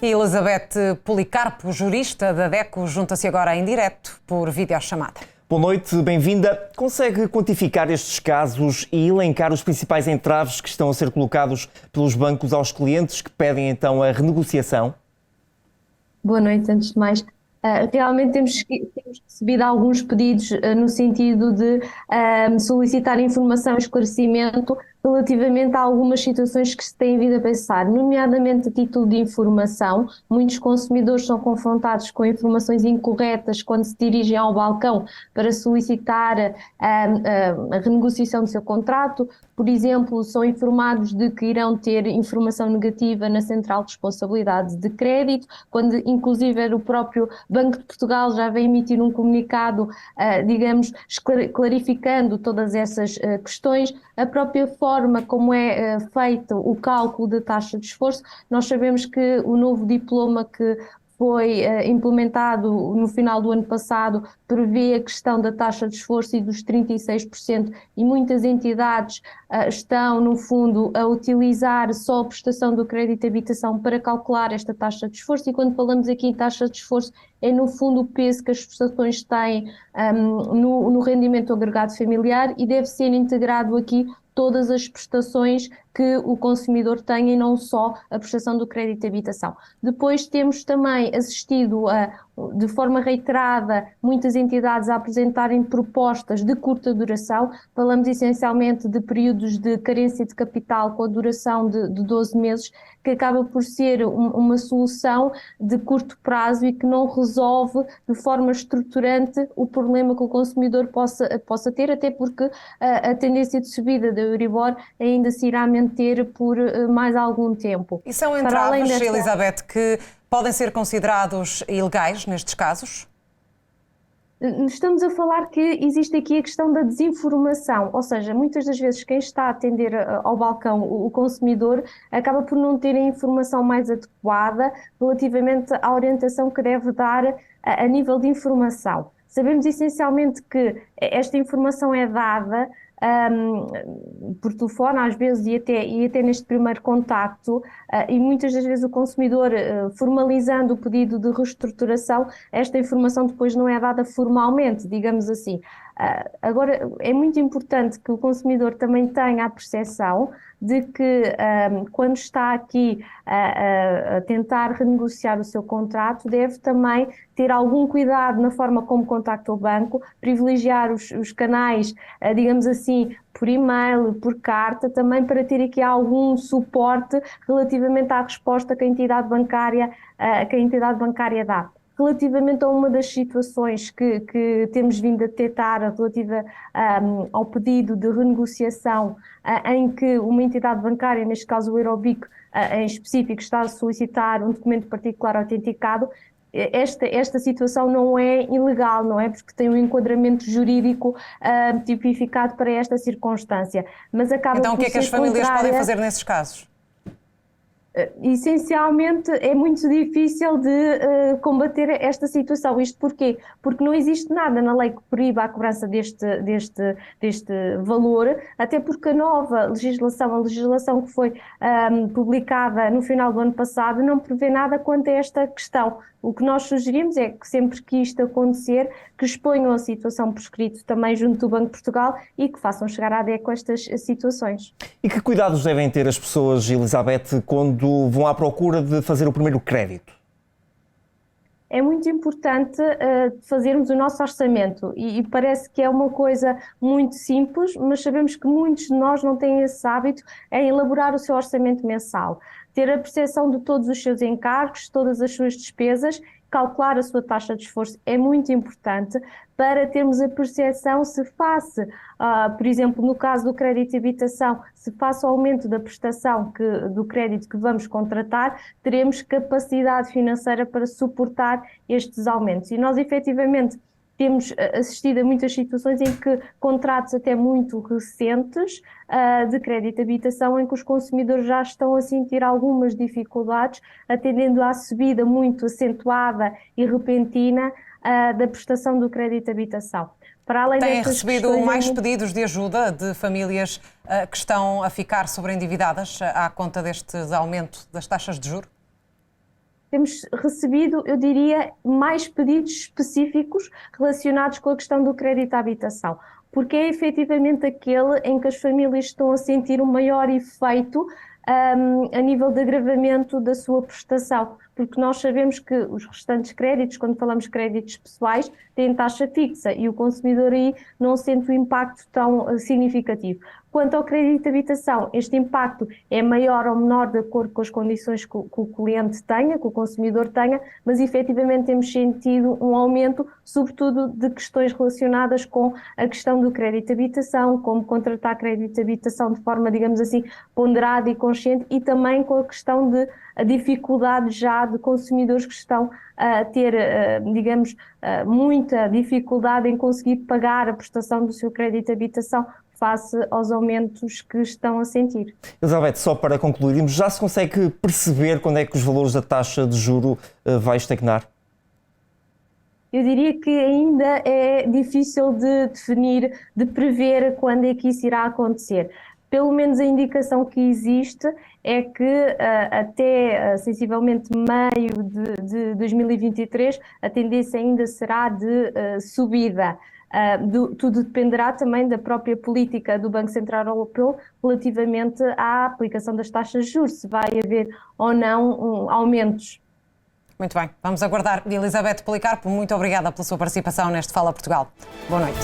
E Elizabeth Policarpo, jurista da DECO, junta-se agora em direto por videochamada. Boa noite, bem-vinda. Consegue quantificar estes casos e elencar os principais entraves que estão a ser colocados pelos bancos aos clientes que pedem então a renegociação? Boa noite, antes de mais. Realmente temos recebido alguns pedidos no sentido de solicitar informação e esclarecimento relativamente a algumas situações que se têm vindo a passar, nomeadamente a título de informação. Muitos consumidores são confrontados com informações incorretas quando se dirigem ao balcão para solicitar a renegociação do seu contrato. Por exemplo, são informados de que irão ter informação negativa na Central de Responsabilidade de Crédito, quando inclusive era o próprio Banco de Portugal já vem emitir um comunicado, clarificando todas essas questões. A própria forma como é feito o cálculo da taxa de esforço, nós sabemos que o novo diploma que foi implementado no final do ano passado prevê a questão da taxa de esforço e dos 36%, e muitas entidades estão, no fundo, a utilizar só a prestação do crédito de habitação para calcular esta taxa de esforço, e quando falamos aqui em taxa de esforço é, no fundo, o peso que as prestações têm no rendimento agregado familiar, e deve ser integrado aqui todas as prestações que o consumidor tem e não só a prestação do crédito de habitação. Depois temos também assistido de forma reiterada muitas entidades a apresentarem propostas de curta duração. Falamos essencialmente de períodos de carência de capital com a duração de 12 meses, que acaba por ser uma solução de curto prazo e que não resolve de forma estruturante o problema que o consumidor possa ter, até porque a tendência de subida da Euribor ainda se irá manter por mais algum tempo. E são entraves, Elizabeth, que podem ser considerados ilegais nestes casos? Estamos a falar que existe aqui a questão da desinformação, ou seja, muitas das vezes quem está a atender ao balcão, o consumidor, acaba por não ter a informação mais adequada relativamente à orientação que deve dar a nível de informação. Sabemos essencialmente que esta informação é dada por telefone, às vezes, e até neste primeiro contacto, e muitas das vezes o consumidor, formalizando o pedido de reestruturação, esta informação depois não é dada formalmente, digamos assim. Agora, é muito importante que o consumidor também tenha a percepção de que, quando está aqui a tentar renegociar o seu contrato, deve também ter algum cuidado na forma como contacta o banco, privilegiar os canais, digamos assim, por e-mail, por carta, também para ter aqui algum suporte relativamente à resposta que a entidade bancária dá. Relativamente a uma das situações que temos vindo a detectar relativa ao pedido de renegociação, em que uma entidade bancária, neste caso o Eurobic em específico, está a solicitar um documento particular autenticado, esta situação não é ilegal, não é? Porque tem um enquadramento jurídico tipificado para esta circunstância. Mas acaba então, o que é que as famílias podem fazer nesses casos? Essencialmente é muito difícil de combater esta situação. Isto porquê? Porque não existe nada na lei que proíba a cobrança deste valor, até porque a nova legislação, a legislação que foi publicada no final do ano passado, não prevê nada quanto a esta questão. O que nós sugerimos é que sempre que isto acontecer, que exponham a situação por escrito também junto do Banco de Portugal e que façam chegar à DECO estas situações. E que cuidados devem ter as pessoas, Elizabeth, quando vão à procura de fazer o primeiro crédito? É muito importante fazermos o nosso orçamento e parece que é uma coisa muito simples, mas sabemos que muitos de nós não têm esse hábito em elaborar o seu orçamento mensal. Ter a percepção de todos os seus encargos, todas as suas despesas, calcular a sua taxa de esforço é muito importante para termos a percepção se face, por exemplo, no caso do crédito de habitação, se face ao aumento da prestação do crédito que vamos contratar, teremos capacidade financeira para suportar estes aumentos. E nós, efetivamente, temos assistido a muitas situações em que contratos até muito recentes de crédito de habitação, em que os consumidores já estão a sentir algumas dificuldades, atendendo à subida muito acentuada e repentina da prestação do crédito de habitação. Para além Têm recebido mais pedidos de ajuda de famílias que estão a ficar sobreendividadas à conta deste aumento das taxas de juros? temos recebido, eu diria, mais pedidos específicos relacionados com a questão do crédito à habitação, porque é efetivamente aquele em que as famílias estão a sentir um maior efeito a nível de agravamento da sua prestação, porque nós sabemos que os restantes créditos, quando falamos de créditos pessoais, têm taxa fixa e o consumidor aí não sente o impacto tão significativo. Quanto ao crédito de habitação, este impacto é maior ou menor de acordo com as condições que o cliente tenha, que o consumidor tenha, mas efetivamente temos sentido um aumento, sobretudo de questões relacionadas com a questão do crédito de habitação, como contratar crédito de habitação de forma, digamos assim, ponderada e consciente, e também com a questão de a dificuldade já de consumidores que estão a ter, digamos, muita dificuldade em conseguir pagar a prestação do seu crédito de habitação face aos aumentos que estão a sentir. Elizabeth, só para concluirmos, já se consegue perceber quando é que os valores da taxa de juro vai estagnar? Eu diria que ainda é difícil de definir, de prever quando é que isso irá acontecer. Pelo menos a indicação que existe é que até sensivelmente meio de 2023 a tendência ainda será de subida. Tudo dependerá também da própria política do Banco Central Europeu relativamente à aplicação das taxas de juros, se vai haver ou não aumentos. Muito bem, vamos aguardar. Elizabeth Policarpo, muito obrigada pela sua participação neste Fala Portugal. Boa noite.